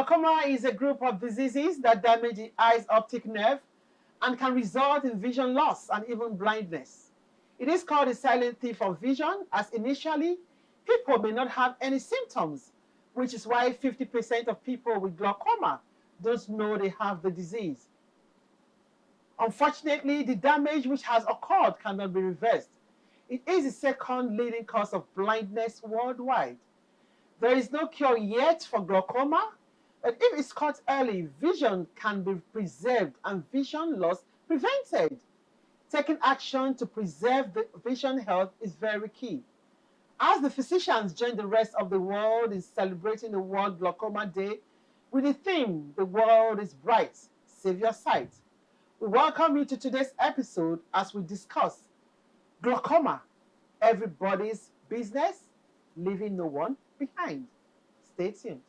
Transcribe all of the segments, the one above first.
Glaucoma is a group of diseases that damage the eye's optic nerve and can result in vision loss and even blindness. It is called a silent thief of vision, as initially people may not have any symptoms, which is why 50% of people with glaucoma don't know they have the disease. Unfortunately, the damage which has occurred cannot be reversed. It is the second leading cause of blindness worldwide. There is no cure yet for glaucoma, but if it's caught early, vision can be preserved and vision loss prevented. Taking action to preserve the vision health is very key. As the physicians join the rest of the world in celebrating the World Glaucoma Day with the theme, "The World is Bright, Save Your Sight," we welcome you to today's episode as we discuss glaucoma, everybody's business, leaving no one behind. Stay tuned.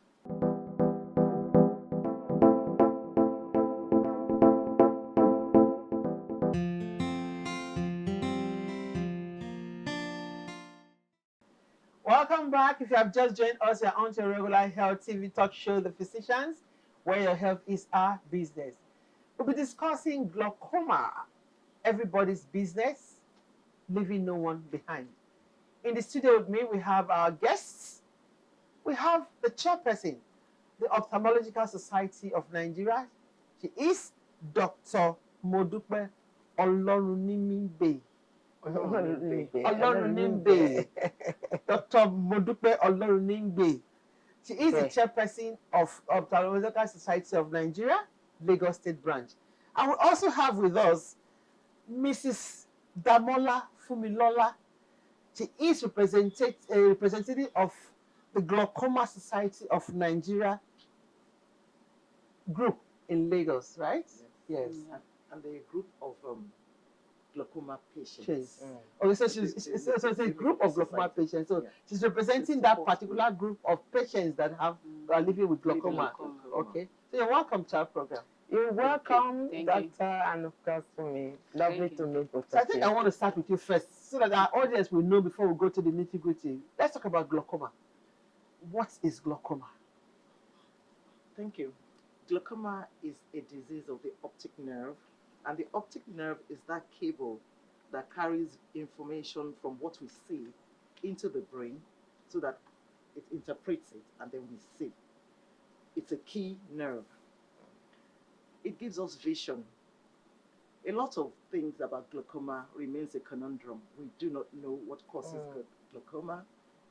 Welcome back. If you have just joined us, you're on to a regular health TV talk show, The Physicians, where your health is our business. We'll be discussing glaucoma, everybody's business, leaving no one behind. In the studio with me, we have our guests. We have the chairperson, the Ophthalmological Society of Nigeria. She is Dr. MODUPE OLORUNNIMBECHAIRPERSON. OLORUNNIMBECHAIRPERSON. Dr. MODUPE OLORUNNIMBECHAIRPERSON. She is the chairperson of Ophthalmological Society of Nigeria, Lagos State Branch. And we also have with us Mrs. DAMOLA FUNMILOLA. She is a representative of the Glaucoma Society of Nigeria group in Lagos, right? Yes. And a group of glaucoma patients. Yes. Okay, so it's a group of glaucoma patients. So she's representing that particular group of patients that are living with glaucoma. Okay. So you're welcome to our program. You're welcome, Doctor, and of course for me. Lovely to meet both of you. So I think I want to start with you first, so that our audience will know before we go to the nitty-gritty. Let's talk about glaucoma. What is glaucoma? Thank you. Glaucoma is a disease of the optic nerve, and the optic nerve is that cable that carries information from what we see into the brain so that it interprets it and then we see. It's a key nerve. It gives us vision. A lot of things about glaucoma remains a conundrum. We do not know what causes glaucoma.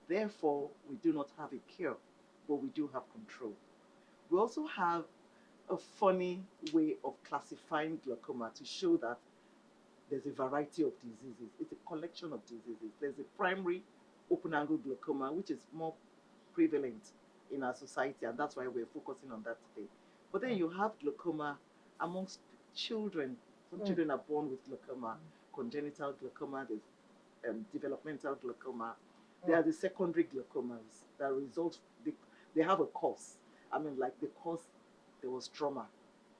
Therefore, we do not have a cure, but we do have control. We also have a funny way of classifying glaucoma to show that there's a variety of diseases. It's a collection of diseases. There's a primary open-angle glaucoma, which is more prevalent in our society, and that's why we're focusing on that today. But then you have glaucoma amongst children. Some children are born with glaucoma, congenital glaucoma, there's developmental glaucoma. There are the secondary glaucomas that result, they have a cause. I mean, like the cause, there was trauma,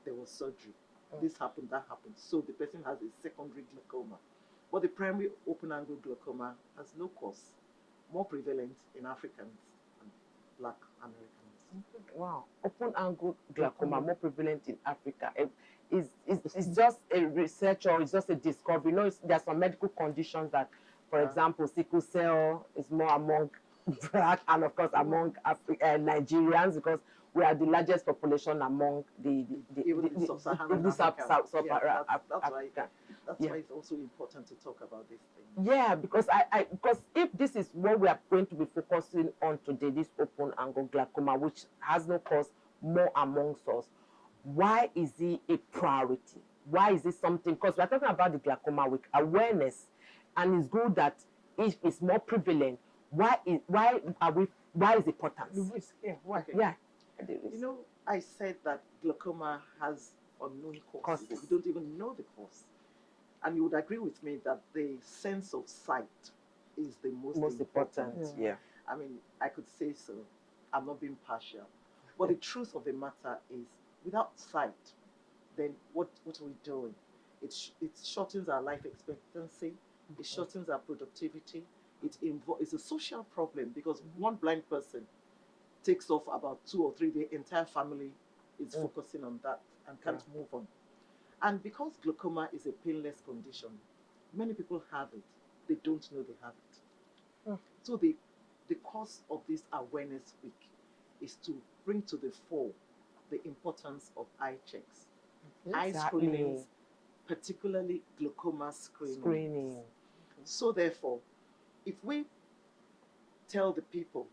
there was surgery, this happened, that happened. So the person has a secondary glaucoma. But the primary open-angle glaucoma has no cause, more prevalent in Africans and Black Americans. Wow, open-angle glaucoma, more prevalent in Africa. It's just a research or it's just a discovery. You know, there are some medical conditions that, for example, sickle cell is more among Black and of course among Nigerians, because we are the largest population among the Sub-Saharan Africa. That's why it's also important to talk about this thing. Yeah, because because if this is what we are going to be focusing on today, this open angle glaucoma, which has no cause more amongst us, why is it a priority? Why is it something? Because we're talking about the glaucoma with awareness, and it's good that if it's more prevalent, why is it important? The risk, why? Okay. Yeah. You know, I said that glaucoma has unknown causes. We don't even know the cause. And you would agree with me that the sense of sight is the most important. Yeah. I mean, I could say so. I'm not being partial. But the truth of the matter is, without sight, then what are we doing? It shortens our life expectancy. It shortens our productivity. It's a social problem, because one blind person takes off about 2 or 3 days, the entire family is focusing on that and can't move on. And because glaucoma is a painless condition, many people have it. They don't know they have it. So the cause of this awareness week is to bring to the fore the importance of eye checks, eye screenings, particularly glaucoma screening. So therefore, if we tell the people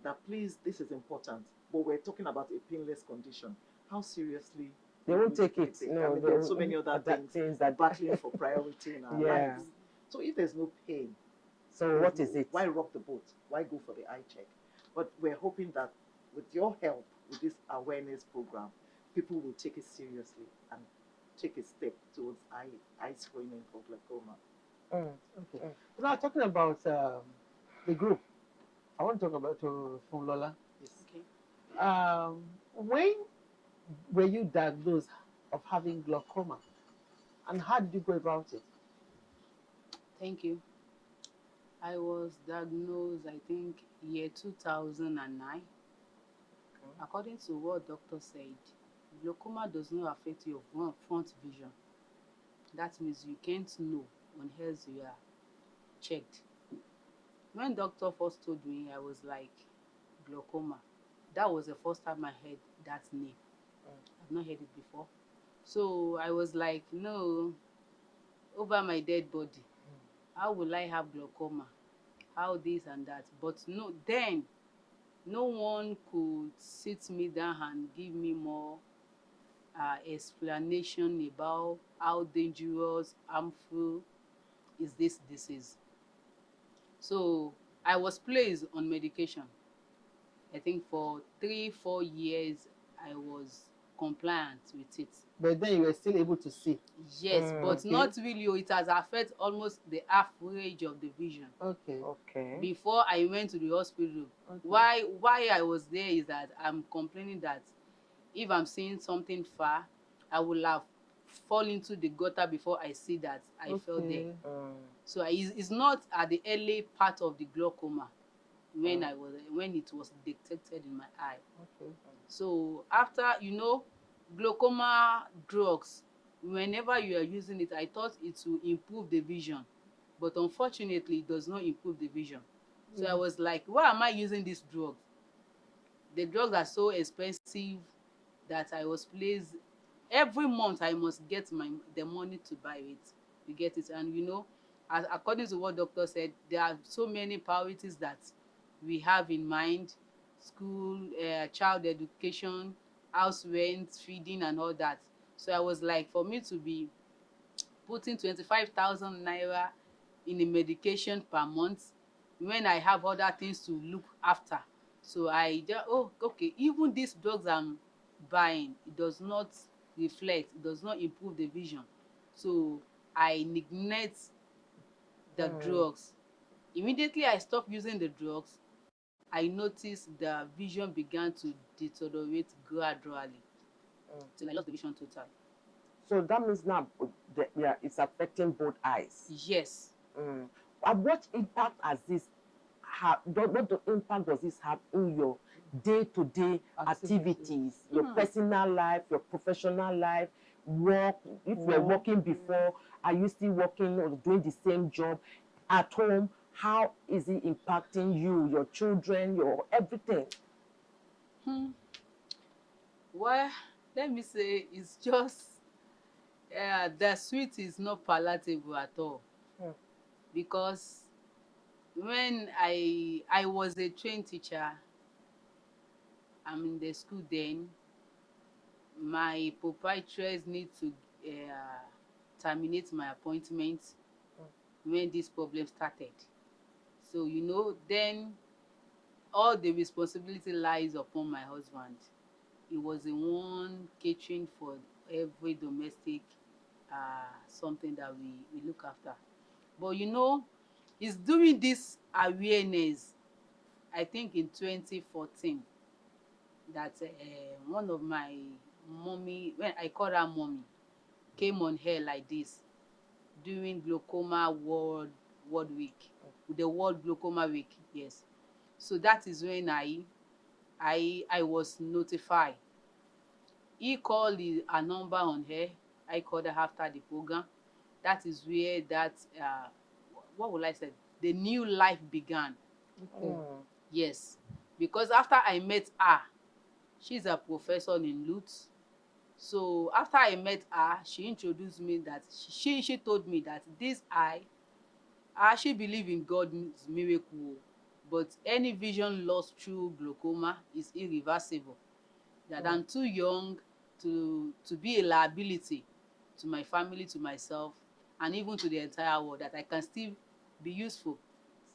that please, this is important, but we're talking about a painless condition, how seriously they won't take it? No, there's so many other things that battling for priority in our lives. So if there's no pain, so what is it? Why rock the boat? Why go for the eye check? But we're hoping that with your help, with this awareness program, people will take it seriously and take a step towards eye screening for glaucoma. Okay. Now talking about the group, I want to talk about Funmilola. Yes. Okay. When were you diagnosed of having glaucoma, and how did you go about it? Thank you. I was diagnosed, I think, year 2009. According to what doctor said, glaucoma does not affect your front vision. That means you can't know unless you are checked. When doctor first told me, I was like, glaucoma. That was the first time I heard that name. I've not heard it before. So I was like, no, over my dead body. How will I have glaucoma? How this and that? But no, then no one could sit me down and give me more explanation about how dangerous, harmful is this disease. So I was placed on medication. I think for 3-4 years I was compliant with it. But then you were still able to see? Yes, but not really. It has affected almost the average of the vision. Okay. Before I went to the hospital. Why I was there is that I'm complaining that if I'm seeing something far, I will have fallen into the gutter before I see that I fell there. So it's not at the early part of the glaucoma when it was detected in my eye. So after, glaucoma drugs, whenever you are using it, I thought it will improve the vision, but unfortunately it does not improve the vision. So I was like, why am I using this drug? The drugs are so expensive that I was placed every month. I must get the money to buy it. You get it? And according to what doctor said, there are so many priorities that we have in mind: school, child education, house rent, feeding, and all that. So I was like, for me to be putting 25,000 naira in a medication per month when I have other things to look after. So I just, okay, even these drugs I'm buying, it does not reflect, it does not improve the vision. So I neglect the drugs. Immediately I stopped using the drugs, I noticed the vision began to deteriorate gradually. Till I lost the vision totally. So that means now it's affecting both eyes. Yes. And what impact has this what impact does this have in your day-to-day activities, your personal life, your professional life, work? If you were working before, are you still working or doing the same job at home? How is it impacting you, your children, your everything? Well, let me say, it's just the sweet is not palatable at all. Because when I was a trained teacher, I'm in the school then, my proprietress need to terminate my appointment when this problem started. So, then all the responsibility lies upon my husband. He was the one catering for every domestic something that we look after. But it's during this awareness, I think in 2014, that one of my mommy, when I call her mommy, came on here like this during Glaucoma World Week, the World Glaucoma Week, yes. So that is when I I was notified. He called a number on her. I called her after the program. That is where that what will I say? The new life began. Okay. Yes, because after I met her, she's a professor in Lutz. So after I met her, she introduced me that she told me that this I actually believe in God's miracle, but any vision lost through glaucoma is irreversible. That I'm too young to be a liability to my family, to myself, and even to the entire world, that I can still be useful.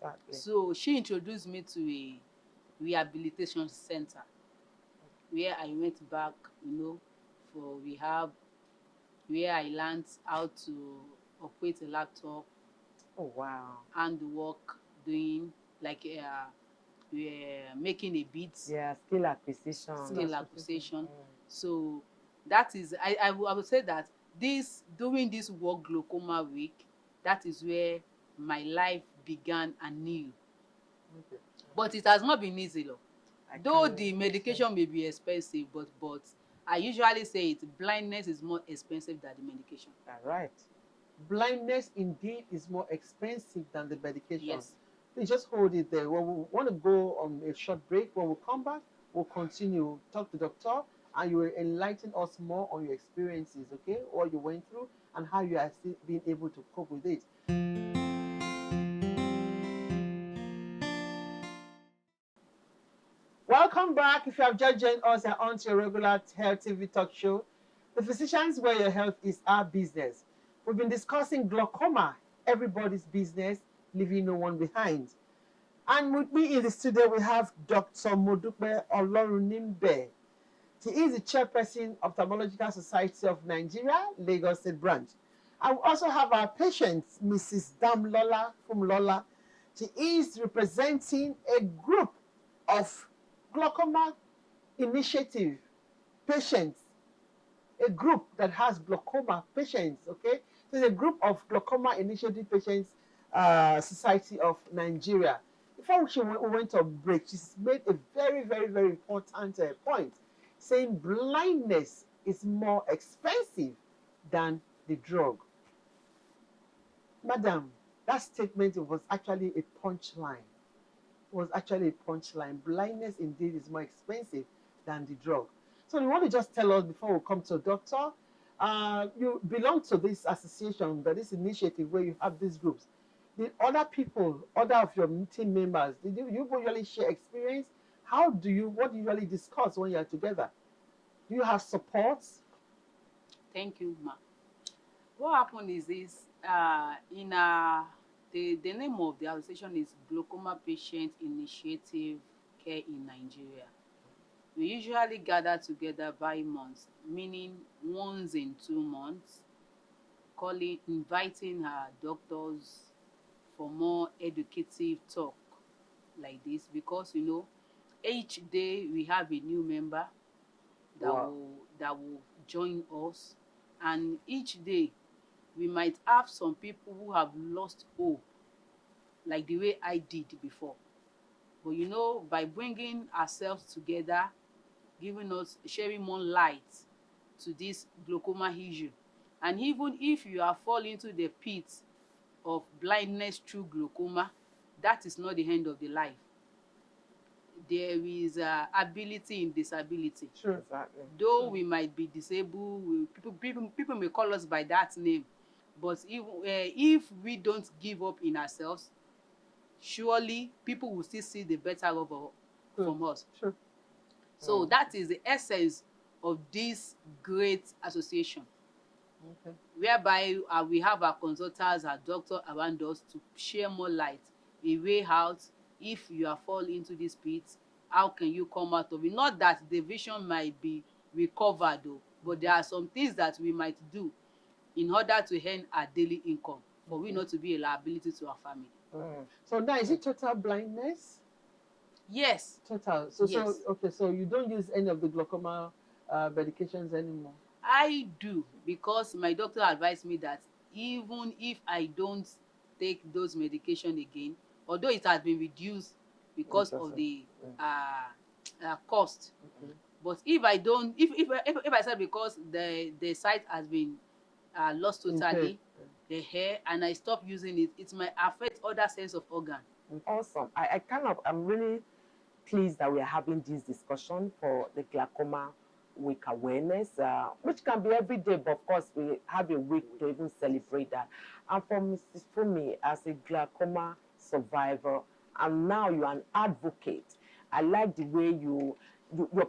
Exactly. So she introduced me to a rehabilitation center where I went back, for rehab, where I learned how to operate a laptop, Oh, wow. and work, doing like making a beat, Yeah, skill acquisition. skill acquisition. Mm. So that is, I would say that during this World Glaucoma Week, that is where my life began anew. Okay. But it has not been easy, though. I Though can the imagine. medication may be expensive, but I usually say it, blindness is more expensive than the medication. All right. Blindness indeed is more expensive than the medication. Yes. Please just hold it there. Well, we want to go on a short break. When we come back, we'll continue. Talk to the doctor, and you will enlighten us more on your experiences, okay? What you went through and how you are still being able to cope with it. Welcome back. If you have just joined us and on to your regular Health TV talk show, The Physicians Where Your Health is Our Business. We've been discussing glaucoma, everybody's business, leaving no one behind. And with me in the studio, we have Dr. MODUPE OLORUNNIMBECHAIRPERSON. She is the chairperson of Ophthalmological Society of Nigeria, Lagos State Branch. And we also have our patient, Mrs. DAMOLA FUNMILOLA. She is representing a group of glaucoma initiative patients, a group that has glaucoma patients, okay? So it's a group of glaucoma initiative patients, Society of Nigeria. Before we went to break, she's made a very, very, very important point, saying blindness is more expensive than the drug. Madam, that statement was actually a punchline. Was actually a punchline. Blindness indeed is more expensive than the drug. So you want to just tell us before we come to a doctor, you belong to this association, this initiative where you have these groups. Did other people, other of your team members, did you usually share experience? What do you usually discuss when you're together? Do you have support? Thank you, ma. What happened is this, the name of the association is Glaucoma Patient Initiative Care in Nigeria. We usually gather together by months, meaning once in 2 months, inviting our doctors for more educative talk like this, because each day we have a new member that will join us, and each day we might have some people who have lost hope, like the way I did before. But by bringing ourselves together, sharing more light to this glaucoma issue, and even if you are falling into the pit of blindness through glaucoma, that is not the end of the life. There is ability in disability. Sure. Exactly. Though we might be disabled, people may call us by that name, but if we don't give up in ourselves, surely people will still see the better from us. Sure. So that is the essence of this great association, Okay. whereby we have our consultants, our doctors around us to share more light, a way out. If you are falling into this pit, how can you come out of it? Not that the vision might be recovered, though, but there are some things that we might do in order to earn our daily income, for we not to be a liability to our family. Mm. So now, is it total blindness? Yes. Total. So Yes. so you don't use any of the glaucoma medications anymore. I do, because my doctor advised me that even if I don't take those medication again, although it has been reduced because of the cost. Okay. But if I don't, if I said because the sight has been lost totally, the hair, and I stop using it, it might affect other sense of organ. Awesome. I'm really pleased that we are having this discussion for the glaucoma week awareness, which can be every day, but of course we have a week to even celebrate that. And for Mrs. Fumi, as a glaucoma survivor, and now you're an advocate, I like the way your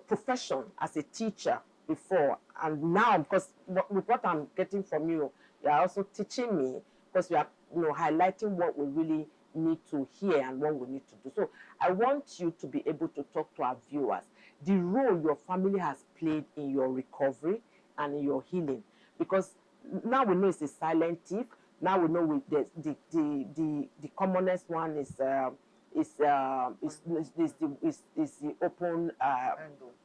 profession as a teacher before and now, because with what I'm getting from you, you are also teaching me, because you are highlighting what we really need to hear and what we need to do. So I want you to be able to talk to our viewers the role your family has played in your recovery and in your healing, because now we know it's a silent thief. Now we know the commonest one is the open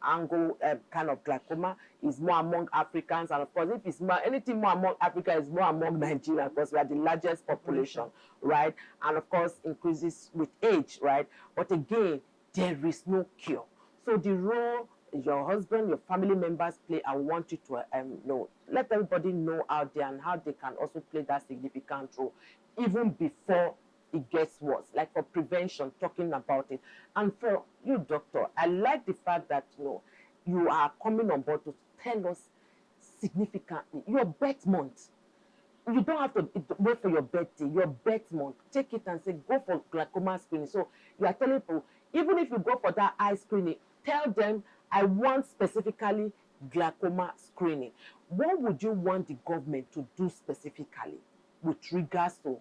angle kind of glaucoma. Is more among Africans, and of course, if it's anything more among Africa, is more among Nigeria, because we are the largest population, right? And of course, increases with age, right? But again, there is no cure. So the role your husband, your family members play, I want you to let everybody know out there and how they can also play that significant role, even before it gets worse, like for prevention, talking about it. And for you, doctor, I like the fact that you are coming on board to tell us significantly your birth month. You don't have to wait for your birthday, your birth month. Take it and say, go for glaucoma screening. So you are telling people, even if you go for that eye screening, tell them, I want specifically glaucoma screening. What would you want the government to do specifically with regards to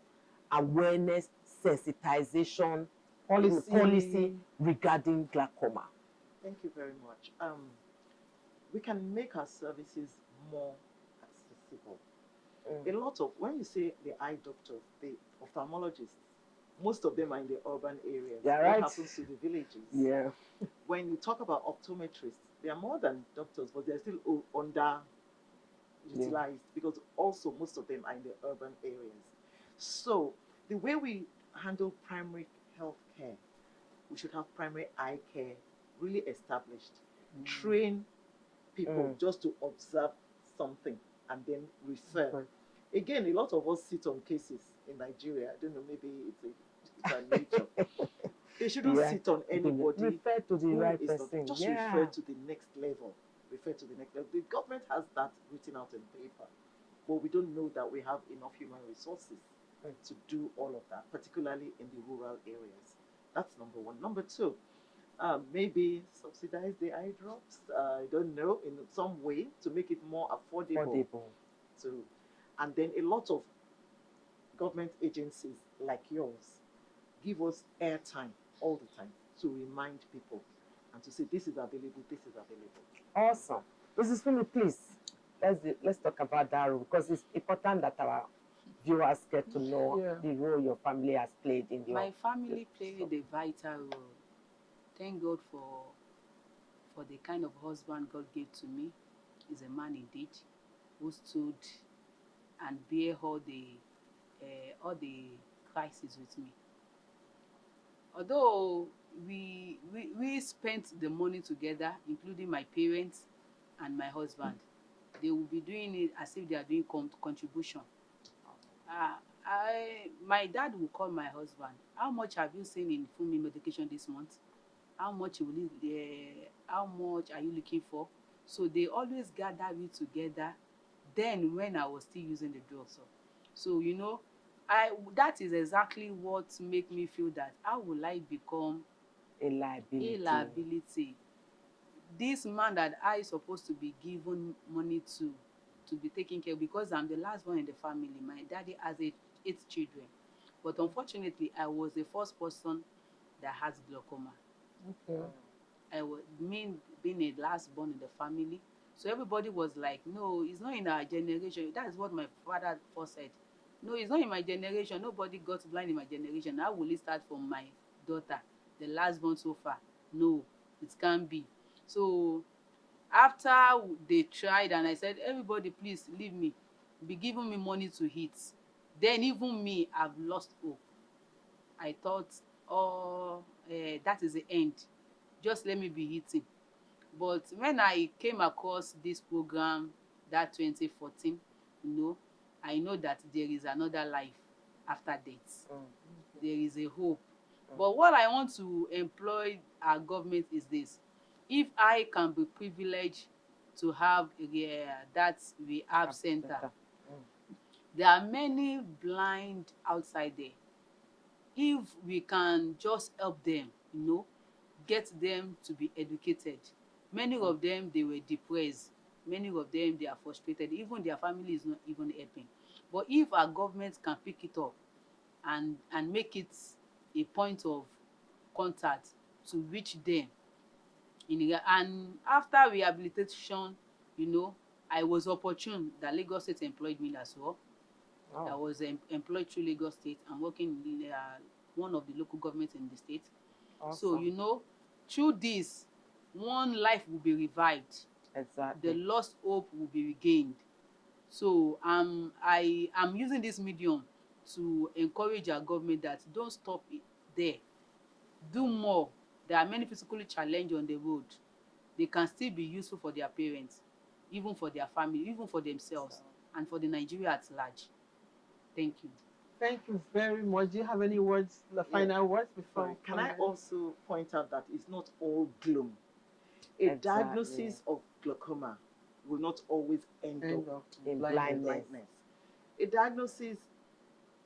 awareness, sensitization, policy regarding glaucoma? Thank you very much. We can make our services more accessible. A lot of, when you say the eye doctors, the ophthalmologists, most of them are in the urban areas. Yeah, what right. happens to the villages? Yeah. When you talk about optometrists, they are more than doctors, but they're still underutilized because also most of them are in the urban areas. So the way we handle primary health care, we should have primary eye care really established. Train people just to observe something and then refer. Again, a lot of us sit on cases in Nigeria. I don't know, maybe it's a nature. They shouldn't sit on anybody. Refer to the right person. Just refer to the next level. Refer to the next level. The government has that written out in paper, but we don't know that we have enough human resources to do all of that, particularly in the rural areas. That's number one. Number two, maybe subsidize the eye drops. I don't know, in some way to make it more affordable. And then a lot of government agencies like yours give us airtime all the time to remind people and to say this is available, this is available. Awesome. Mrs. Fumi, please, let's talk about that role, because it's important that our viewers get to know the role your family has played in your... My family played a vital role. Thank God for the kind of husband God gave to me. He's a man indeed who stood and bear all the crises with me. Although we spent the money together, including my parents and my husband, they will be doing it as if they are doing contribution. My dad will call my husband. How much have you seen in Fumi medication this month? How much how much are you looking for? So they always gather it together. Then when I was still using the drugs, so that is exactly what make me feel that how will I become a liability? This man that I supposed to be given money to be taken care of, because I'm the last one in the family. My daddy has 8 children, but unfortunately I was the first person that has glaucoma. Okay. I was being a last born in the family. So everybody was like, no, it's not in our generation. That is what my father first said. No, it's not in my generation. Nobody got blind in my generation. How will it start from my daughter, the last born so far? No, it can't be. So after they tried and I said, everybody, please leave me. Be giving me money to eat. Then even me, I've lost hope. I thought, that is the end. just let me be eating. But when I came across this program that 2014, I know that there is another life after death. There is a hope. But what I want to employ our government is this. If I can be privileged to have that rehab center, there are many blind outside there. If we can just help them, get them to be educated. Many of them, they were depressed. Many of them, they are frustrated. Even their family is not even helping. But if our government can pick it up and make it a point of contact to reach them, and after rehabilitation, I was opportune that Lagos State employed me as well. I was employed through Lagos State and working in one of the local governments in the state. Awesome. So, through this, one life will be revived. Exactly. The lost hope will be regained. So I am using this medium to encourage our government that don't stop it there. Do more. There are many physically challenged on the road. They can still be useful for their parents, even for their family, even for themselves, and for the Nigeria at large. Thank you. Thank you very much. Do you have any words, the final words before? Sorry, can I also point out that it's not all gloom? A Exactly. diagnosis of glaucoma will not always end up in blindness. blindness. A diagnosis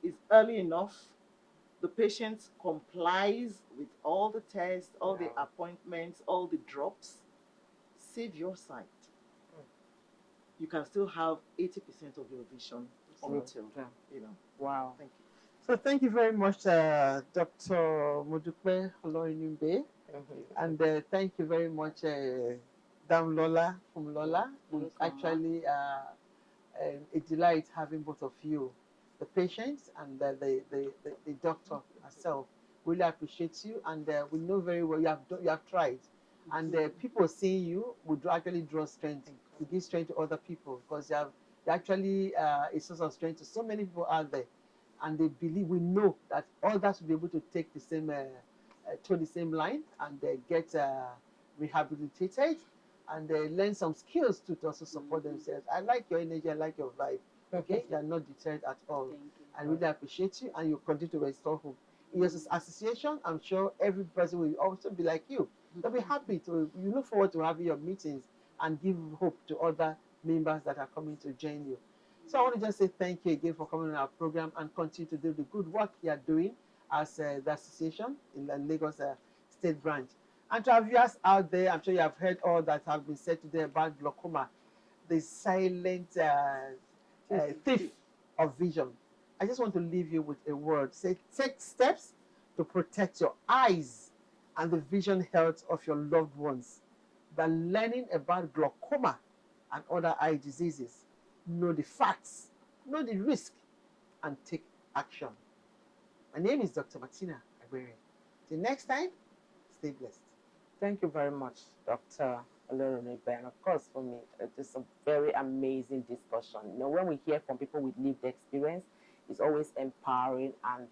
is early enough, the patient complies with all the tests, all the appointments, all the drops, save your sight. You can still have 80% of your vision until, Wow. Thank you. So thank you very much, Dr. MODUPE OLORUNNIMBECHAIRPERSON, and thank you very much, DAMOLA from Lola. It's actually a delight having both of you, the patients and the doctor herself. Really appreciate you, and we know very well you have tried, and people seeing you would actually draw strength, to give strength to other people, because you actually a source of strength to so many people out there, and they believe, we know that others will be able to take the same through the same line and get rehabilitated and learn some skills to also support themselves. I like your energy, I like your vibe. Okay, you are not deterred at all. Thank you. I really appreciate you, and you continue to restore hope. In your association, I'm sure every person will also be like you. They'll be happy to, you look forward to having your meetings and give hope to other members that are coming to join you. So I want to just say thank you again for coming on our program and continue to do the good work you are doing as the association in the Lagos State branch. And to our viewers out there, I'm sure you have heard all that have been said today about glaucoma, the silent thief of vision. I just want to leave you with a word. Say, take steps to protect your eyes and the vision health of your loved ones. By learning about glaucoma and other eye diseases, know the facts, know the risk, and take action. My name is Dr. Martina Aguirre. Till next time, stay blessed. Thank you very much, Dr. OLORUNNIMBECHAIRPERSON. And of course, for me, it is a very amazing discussion. When we hear from people with lived experience, it's always empowering, and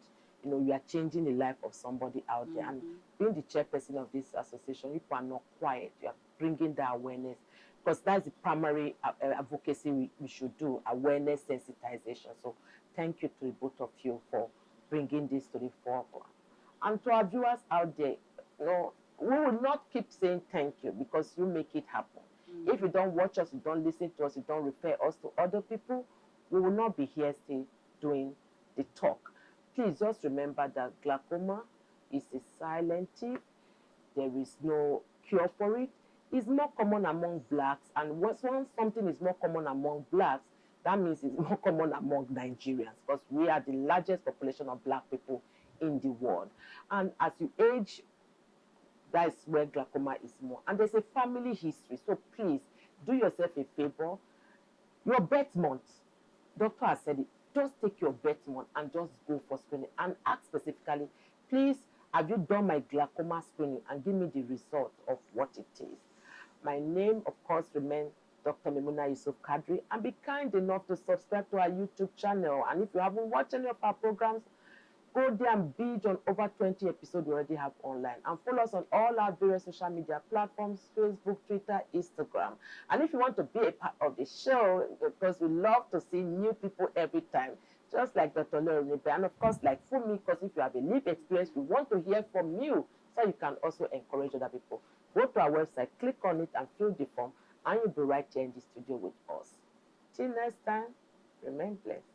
you are changing the life of somebody out there. And being the chairperson of this association, people are not quiet. You are bringing the awareness, because that's the primary advocacy we should do, awareness, sensitization. So thank you to the both of you for bringing this to the forefront. And to our viewers out there, we will not keep saying thank you, because you make it happen. If you don't watch us, you don't listen to us, you don't refer us to other people, we will not be here still doing the talk. Please just remember that glaucoma is a silent thief. There is no cure for it. It's more common among blacks, and once something is more common among blacks, that means it's more common among Nigerians, because we are the largest population of black people in the world. And as you age, that's where glaucoma is more. And there's a family history. So please, do yourself a favor. Your birth month, doctor has said it, just take your birth month and just go for screening. And ask specifically, please, have you done my glaucoma screening, and give me the result of what it is. My name, of course, remains Dr. Memuna Yusuf Kadri. And be kind enough to subscribe to our YouTube channel. And if you haven't watched any of our programs, go there and binge on over 20 episodes we already have online. And follow us on all our various social media platforms, Facebook, Twitter, Instagram. And if you want to be a part of the show, because we love to see new people every time, just like Dr. OLORUNNIMBECHAIRPERSON, and of course like FUNMI, because if you have a lived experience, we want to hear from you so you can also encourage other people. Go to our website, click on it and fill the form, and you'll be right here in the studio with us. Till next time, remain blessed.